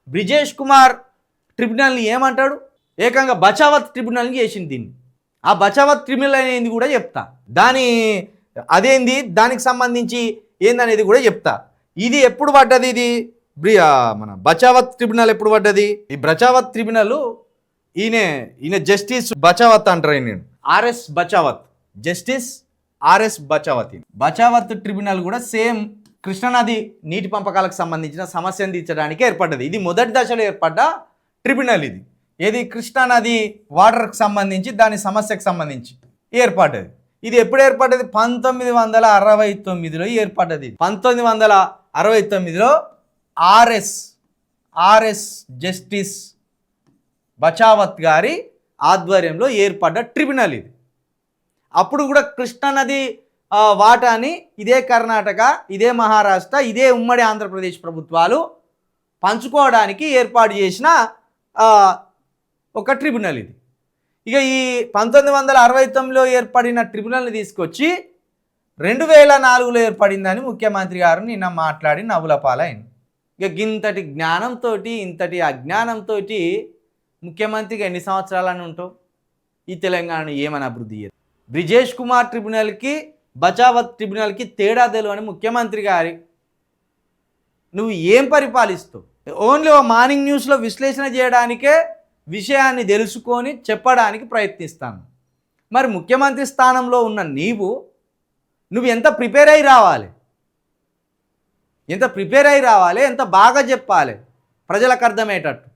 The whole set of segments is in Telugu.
బ్రిజేష్ కుమార్ ట్రిబ్యునల్ని ఏమంటాడు, ఏకంగా బచావత్ ట్రిబ్యునల్ని చేసింది దీన్ని. ఆ బచావత్ ట్రిబ్యునల్ అనేది కూడా చెప్తా, అదేంది దానికి సంబంధించి ఏందనేది కూడా చెప్తా. ఇది ఎప్పుడు పడ్డది, ఇది మన బచావత్ ట్రిబ్యునల్ ఎప్పుడు పడ్డది? ఈ బచావత్ ట్రిబ్యునల్ ఈయన జస్టిస్ బచావత్ అంటారు, నేను RS Bachawat, justice RS Bachawat. Bachawat tribunal కూడా సేమ్ కృష్ణానది నీటి పంపకాలకు సంబంధించిన సమస్యను తీర్చడానికి ఏర్పడ్డది. ఇది మొదటి దశలో ఏర్పడ్డ ట్రిబ్యునల్. ఇది ఏది కృష్ణానది వాటర్కి సంబంధించి దాని సమస్యకు సంబంధించి ఏర్పడ్డది. ఇది ఎప్పుడు ఏర్పడ్డది? 1969లో ఏర్పడ్డది. 1969లో ఆర్ఎస్ జస్టిస్ బచావత్ గారి ఆధ్వర్యంలో ఏర్పడ్డ ట్రిబ్యునల్ ఇది. అప్పుడు కూడా కృష్ణానది వాటాని ఇదే కర్ణాటక, ఇదే మహారాష్ట్ర, ఇదే ఉమ్మడి ఆంధ్రప్రదేశ్ ప్రభుత్వాలు పంచుకోవడానికి ఏర్పాటు చేసిన ఒక ట్రిబ్యునల్ ఇది. ఇక ఈ 1969లో ఏర్పడిన ట్రిబ్యునల్ని తీసుకొచ్చి 2004లో ఏర్పడిందని ముఖ్యమంత్రి గారు నిన్న మాట్లాడి నవ్వుల పాలైంది. ఇక ఇంతటి జ్ఞానంతో ఇంతటి అజ్ఞానంతో ముఖ్యమంత్రికి ఎన్ని సంవత్సరాలని ఉంటావు? ఈ తెలంగాణను ఏమని అభివృద్ధి చేయాలి? బ్రిజేష్ కుమార్ ట్రిబ్యునల్కి బచావత్ ట్రిబ్యునల్కి తేడా తెలియని ముఖ్యమంత్రి గారి నువ్వు ఏం పరిపాలిస్తావు? ఓన్లీ మార్నింగ్ న్యూస్లో విశ్లేషణ చేయడానికే విషయాన్ని తెలుసుకొని చెప్పడానికి ప్రయత్నిస్తాను. మరి ముఖ్యమంత్రి స్థానంలో ఉన్న నువ్వు ఎంత ప్రిపేర్ అయి రావాలి, ఎంత బాగా చెప్పాలి ప్రజలకు అర్థమయ్యేటట్టు.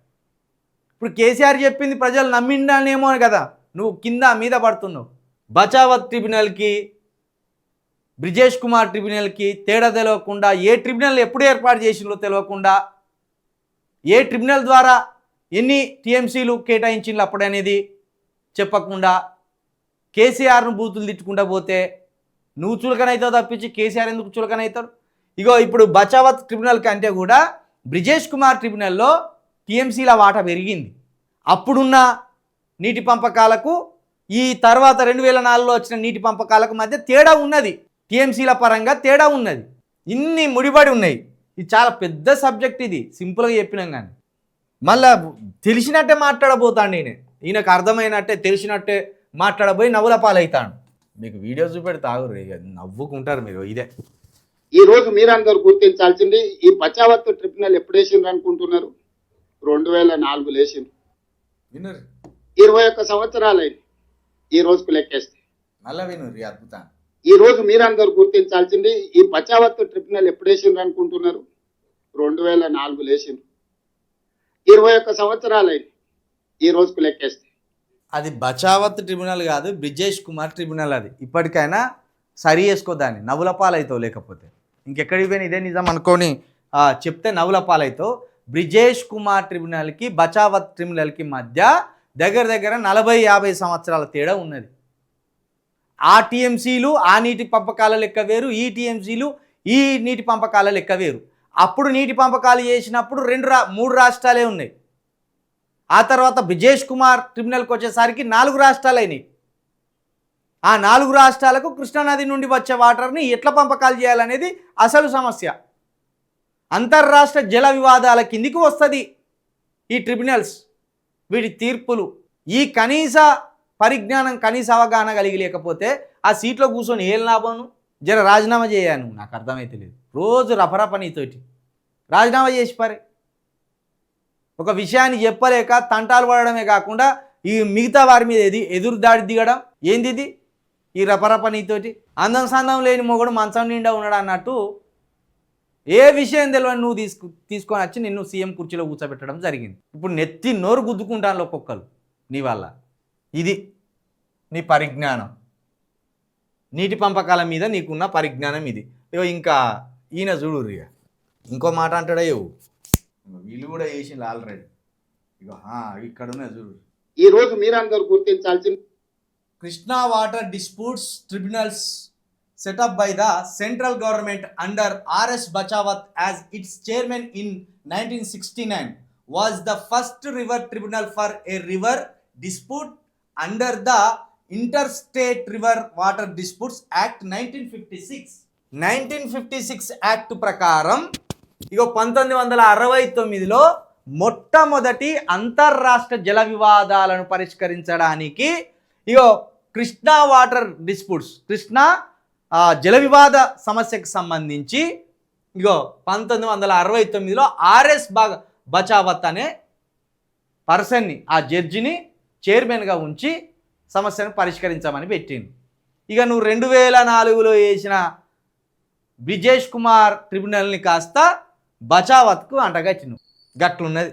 ఇప్పుడు కేసీఆర్ చెప్పింది ప్రజలు నమ్మిండానేమో కదా నువ్వు కింద మీద పడుతున్నావు. బచావత్ ట్రిబ్యునల్కి బ్రిజేష్ కుమార్ ట్రిబ్యునల్కి తేడా తెలియకుండా, ఏ ట్రిబ్యునల్ ఎప్పుడు ఏర్పాటు చేసిందో తెలియకుండా, ఏ ట్రిబ్యునల్ ద్వారా ఎన్ని టీఎంసీలు కేటాయించిండ్రు అప్పుడనేది చెప్పకుండా, కేసీఆర్ను బూతులు తిట్టుకుంటా పోతే నువ్వు చులకనవుతావు తప్పించి కేసీఆర్ ఎందుకు చులకనవుతాడు? ఇగో ఇప్పుడు బచావత్ ట్రిబ్యునల్ కంటే కూడా బ్రిజేష్ కుమార్ ట్రిబ్యునల్లో టీఎంసీల వాటా పెరిగింది. అప్పుడున్న నీటి పంపకాలకు ఈ తర్వాత 2004లో వచ్చిన నీటి పంపకాలకు మధ్య తేడా ఉన్నది, టీఎంసీల పరంగా తేడా ఉన్నది, ఇన్ని ముడిపడి ఉన్నాయి. ఇది చాలా పెద్ద సబ్జెక్ట్, ఇది సింపుల్గా చెప్పినాం కానీ మళ్ళా తెలిసినట్టే మాట్లాడబోతాను ఈయనకు అర్థమైనట్టే తెలిసినట్టే మాట్లాడబోయి నవ్వుల పాలవుతాడు. మీకు వీడియో చూపెడితే ఆగురు, నవ్వుకుంటారు మీరు. ఇదే ఈ రోజు మీరందరూ గుర్తించాల్సింది, ఈ బచావత్ ట్రిబ్యునల్ ఎప్పుడు వేసిండ్రు అనుకుంటున్నారు? 2004లో వేసిండ్రు. 21 సంవత్సరాలైంది ఈ రోజుకు లెక్కేస్తే. మళ్ళా వినరు అద్భుతం. ఈ రోజు మీరందరూ గుర్తించాల్సింది, ఈ బచావత్ ట్రిబ్యునల్ ఎప్పుడు వేసిండ్రు అనుకుంటున్నారు? 2004లో వేసిండ్రు. 21 సంవత్సరాలైంది ఈ రోజుకు లెక్కేస్తే. అది బచావత్ ట్రిబ్యునల్ కాదు, బ్రిజేష్ కుమార్ ట్రిబ్యునల్. అది ఇప్పటికైనా సరి చేసుకోదాన్ని, నవ్వుల పాలవుతావు. లేకపోతే ఇంకెక్కడికి పోయినా ఇదే నిజం అనుకొని చెప్తే నవ్వుల పాలవుతావు. బ్రిజేష్ కుమార్ ట్రిబ్యునల్కి బచావత్ ట్రిబ్యునల్కి మధ్య దగ్గర 40-50 సంవత్సరాల తేడా ఉన్నది. ఆ టీఎంసీలు ఆ నీటి పంపకాల లెక్క వేరు, ఈ టీఎంసీలు ఈ నీటి పంపకాల లెక్క వేరు. అప్పుడు నీటి పంపకాలు చేసినప్పుడు 3 రాష్ట్రాలే ఉన్నాయి. ఆ తర్వాత బ్రిజేష్ కుమార్ ట్రిబ్యునల్కి వచ్చేసరికి 4 రాష్ట్రాలు అయినాయి. ఆ 4 రాష్ట్రాలకు కృష్ణానది నుండి వచ్చే వాటర్ని ఎట్లా పంపకాలు చేయాలనేది అసలు సమస్య. అంతర్రాష్ట్ర జల వివాదాల కిందికి వస్తుంది ఈ ట్రిబ్యునల్స్, వీటి తీర్పులు. ఈ కనీస పరిజ్ఞానం, కనీస అవగాహన కలిగి లేకపోతే ఆ సీట్లో కూర్చొని ఏం లాభం? జర రాజీనామా చేయాను, నాకు అర్థమైతే లేదు. రోజు రపరపనీతోటి రాజీనామా చేసి పారే. ఒక విషయాన్ని చెప్పలేక తంటాలు పడడమే కాకుండా ఈ మిగతా వారి మీద ఎదురు దాడి దిగడం ఏంది ఇది? ఈ రపరపనీతోటి అందం సందం లేని మొగడు మంచం నిండా ఉన్నాడు అన్నట్టు ఏ విషయం తెలియని నువ్వు తీసుకొని వచ్చి నిన్ను సీఎం కుర్చీలో కూర్చోబెట్టడం జరిగింది. ఇప్పుడు నెత్తి నోరు గుద్దుకుంటాను ఒక్కొక్కరు నీ వల్ల. ఇది నీ పరిజ్ఞానం, నీటి పంపకాల మీద నీకున్న పరిజ్ఞానం ఇది. ఇంకా ఈయన చూడు ఇంకో మాట అంటాడయ్యో, వీళ్ళు కూడా వేసింది ఆల్రెడీ. ఇక్కడ ఉన్నాయి చూడు. ఈ రోజు మీరందరూ గుర్తించాల్సింది, Krishna water disputes tribunals set up by the central government under R.S. Bachawat as its chairman in 1969 was the first river tribunal for a river dispute under the Interstate River Water Disputes Act 1956. 1956 act ప్రకారం 1969లో మొట్టమొదటి అంతర్రాష్ట్ర జల వివాదాలను పరిష్కరించడానికి ఇగో కృష్ణా వాటర్ డిస్ప్యూట్స్, కృష్ణా జల వివాద సమస్యకు సంబంధించి ఇగో 1969లో ఆర్ఎస్ బచావత్ అనే పర్సన్ని, ఆ జడ్జిని చైర్మన్గా ఉంచి సమస్యను పరిష్కరించమని పెట్టింది. ఇక నువ్వు 2004లో వేసిన బ్రిజేష్ కుమార్ ట్రిబ్యునల్ని కాస్త బచావత్కు అంటగట్టిను. గట్లున్నది.